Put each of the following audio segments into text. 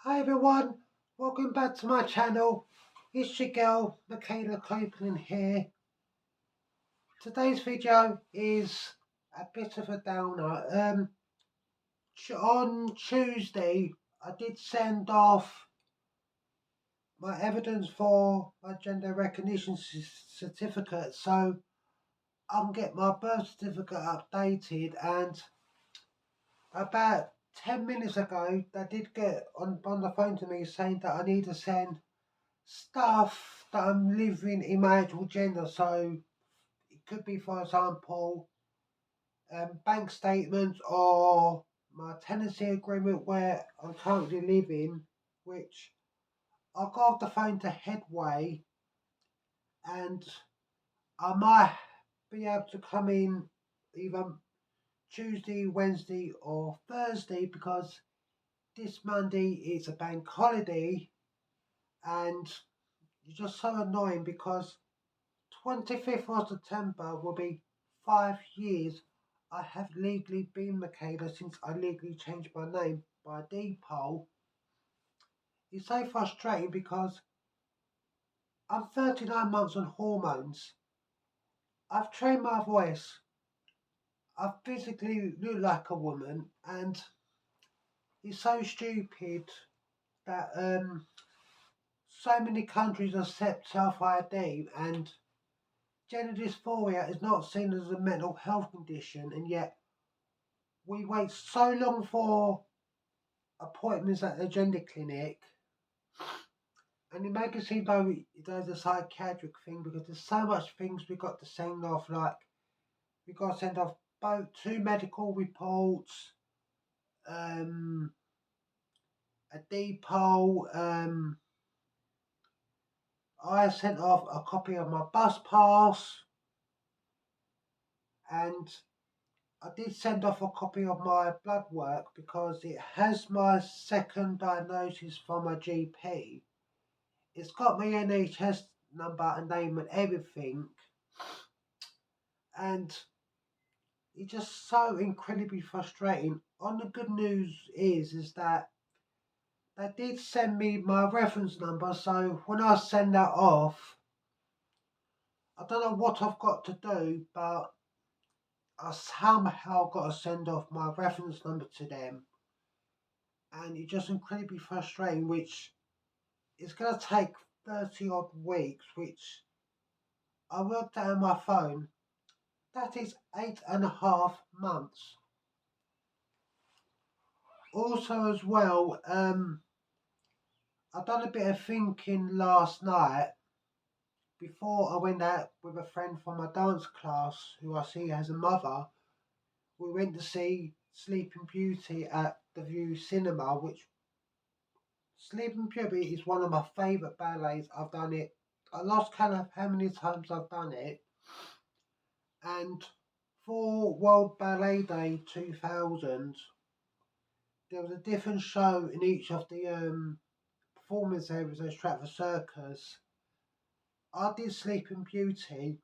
Hi everyone, welcome back to my channel. It's your girl Michaela Copeland here. Today's video is a bit of a downer. On Tuesday I did send off my evidence for my gender recognition certificate, so I can get my birth certificate updated, and about 10 minutes ago they did get on the phone to me saying that I need to send stuff that I'm living in my actual gender. So it could be, for example, bank statements or my tenancy agreement where I'm currently living, which I got off the phone to Headway, and I might be able to come in either Tuesday, Wednesday, or Thursday, because this Monday is a bank holiday, and it's just so annoying because 25th of September will be 5 years I have legally been Michaela since I legally changed my name by deed poll. It's so frustrating because I'm 39 months on hormones. I've trained my voice. I physically look like a woman, and it's so stupid that so many countries accept self-ID, and gender dysphoria is not seen as a mental health condition, and yet we wait so long for appointments at the gender clinic, and it makes it seem though there's a psychiatric thing, because there's so much things we got to send off. Like, we got to send off both 2 medical reports, a depot. I sent off a copy of my bus pass, and I did send off a copy of my blood work because it has my second diagnosis from my GP. It's got my NHS number and name and everything, and it's just so incredibly frustrating. On the good news is that they did send me my reference number, so when I send that off, I don't know what I've got to do, but I somehow got to send off my reference number to them, and it's just incredibly frustrating, which is going to take 30 odd weeks, which I worked out on my phone. That is 8.5 months. Also, as well, I've done a bit of thinking last night before I went out with a friend from my dance class who I see as a mother. We went to see Sleeping Beauty at the View Cinema, which Sleeping Beauty is one of my favourite ballets. I've done it. I lost count of how many times I've done it. And for World Ballet Day 2000, there was a different show in each of the performance areas at Stratford Circus. I did Sleeping Beauty,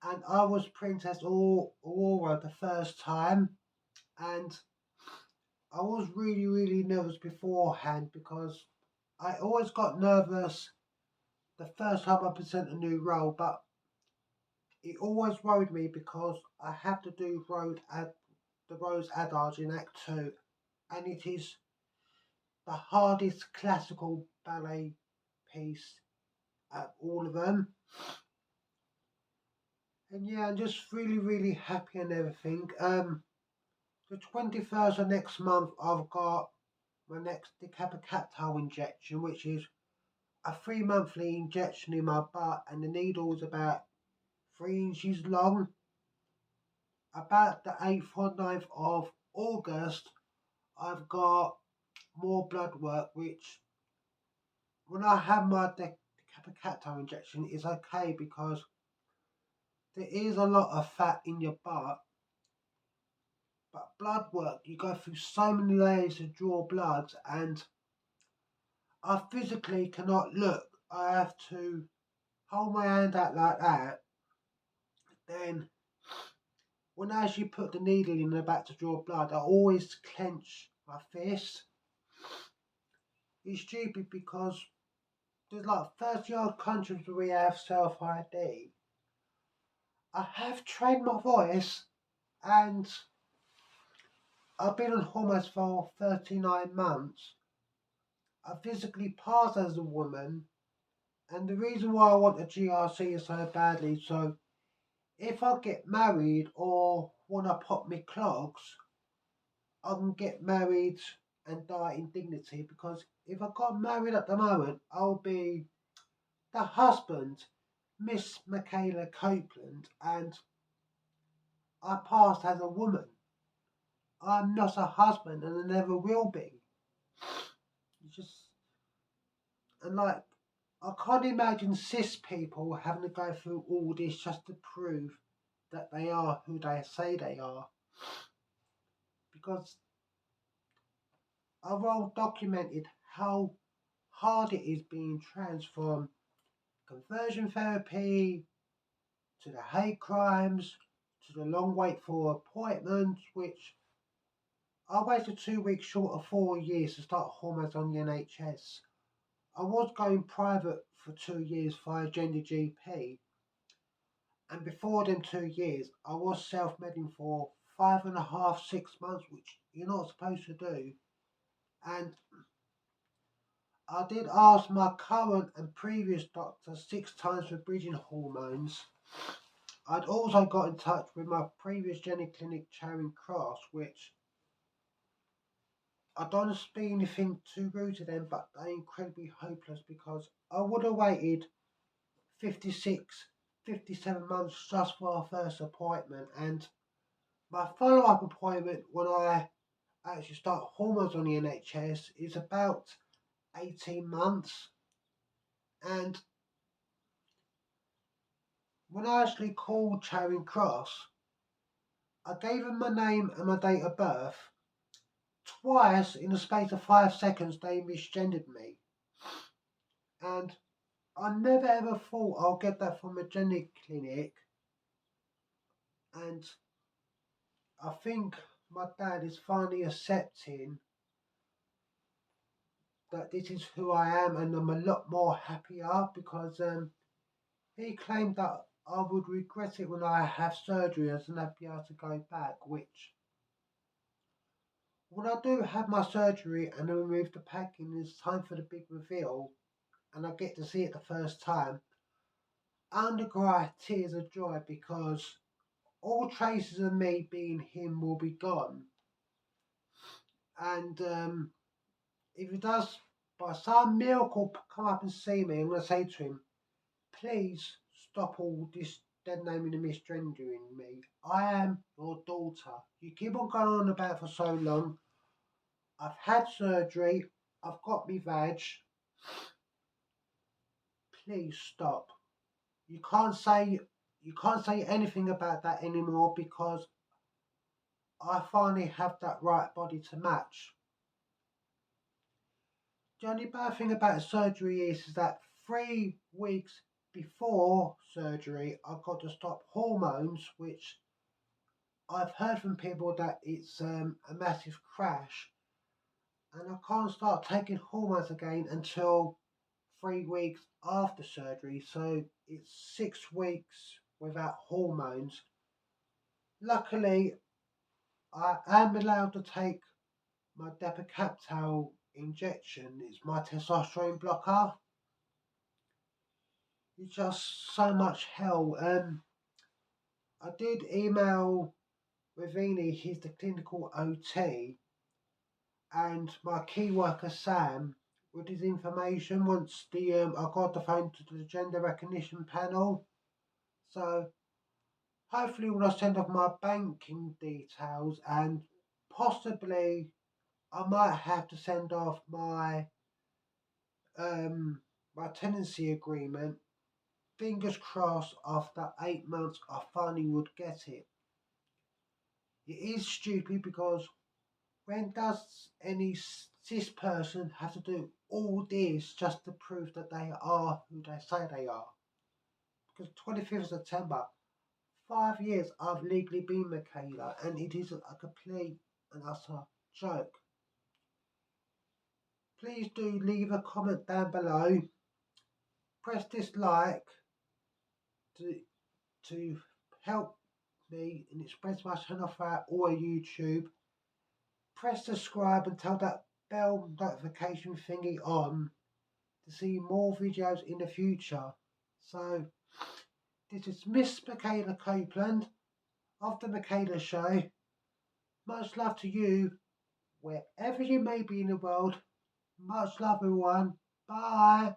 and I was Princess Aurora the first time, and I was really nervous beforehand because I always got nervous the first time I present a new role, but it always worried me because I had to do the Rose Adage in Act 2, and it is the hardest classical ballet piece out of all of them. And yeah, I'm just really happy and everything. The 21st of next month, I've got my next decapitato injection, which is a 3 monthly injection in my butt, and the needle is about 3 inches long. About the 8th or 9th of August, I've got more blood work, which when I have my decapitato injection is okay because there is a lot of fat in your butt. But blood work, you go through so many layers to draw blood, and I physically cannot look. I have to hold my hand out like that. Then, when I actually put the needle in the back to draw blood, I always clench my fist. It's stupid because there's like 30 odd countries where we have self ID. I have trained my voice and I've been on hormones for 39 months. I physically passed as a woman, and the reason why I want a GRC so badly, so if I get married or want to pop me clogs, I can get married and die in dignity, because if I got married at the moment, I'll be the husband, Miss Michaela Copeland, and I passed as a woman. I'm not a husband and I never will be. It's just, and like, I can't imagine cis people having to go through all this just to prove that they are who they say they are. Because I've well documented how hard it is being trans, from conversion therapy to the hate crimes to the long wait for appointments, which I waited 2 weeks short of 4 years to start hormones on the NHS. I was going private for 2 years via Gender GP, and before them 2 years, I was self-medding for 5.5, 6 months, which you're not supposed to do. And I did ask my current and previous doctor 6 times for bridging hormones. I'd also got in touch with my previous gender clinic, Charing Cross, which I don't want to be anything too rude to them, but they're incredibly hopeless, because I would have waited 56, 57 months just for our first appointment, and my follow-up appointment when I actually start hormones on the NHS is about 18 months. And when I actually called Charing Cross, I gave them my name and my date of birth. Twice in the space of 5 seconds they misgendered me. And I never ever thought I'll get that from a gender clinic. And I think my dad is finally accepting that this is who I am, and I'm a lot more happier, because he claimed that I would regret it when I have surgery and I'd be able to go back, which when I do have my surgery and I remove the packing, it's time for the big reveal and I get to see it the first time, I'm gonna cry tears of joy, because all traces of me being him will be gone. And if he does by some miracle come up and see me, I'm going to say to him, please stop all this dead naming and misgendering me. I am your daughter. You keep on going on about it for so long. I've had surgery. I've got me vag. Please stop. You can't say anything about that anymore, because I finally have that right body to match. The only bad thing about surgery is that 3 weeks before surgery, I've got to stop hormones, which I've heard from people that it's a massive crash, and I can't start taking hormones again until 3 weeks after surgery, so it's 6 weeks without hormones. Luckily, I am allowed to take my Depacaptal injection. It's my testosterone blocker. It's just so much hell. I did email Ravini, he's the clinical OT, and my key worker Sam with his information once I got the phone to the gender recognition panel. So hopefully when I send off my banking details, and possibly I might have to send off my tenancy agreement. Fingers crossed after 8 months I finally would get it. It is stupid, because when does any cis person have to do all this just to prove that they are who they say they are? Because 25th of September, 5 years I've legally been Michaela, and it is a complete and utter joke. Please do leave a comment down below. Press dislike to help me and it spreads my channel throughout all of YouTube. Press subscribe and tell that bell notification thingy on to see more videos in the future. So this is Miss Michaela Copeland of the Michaela Show. Much love to you wherever you may be in the world. Much love everyone. Bye.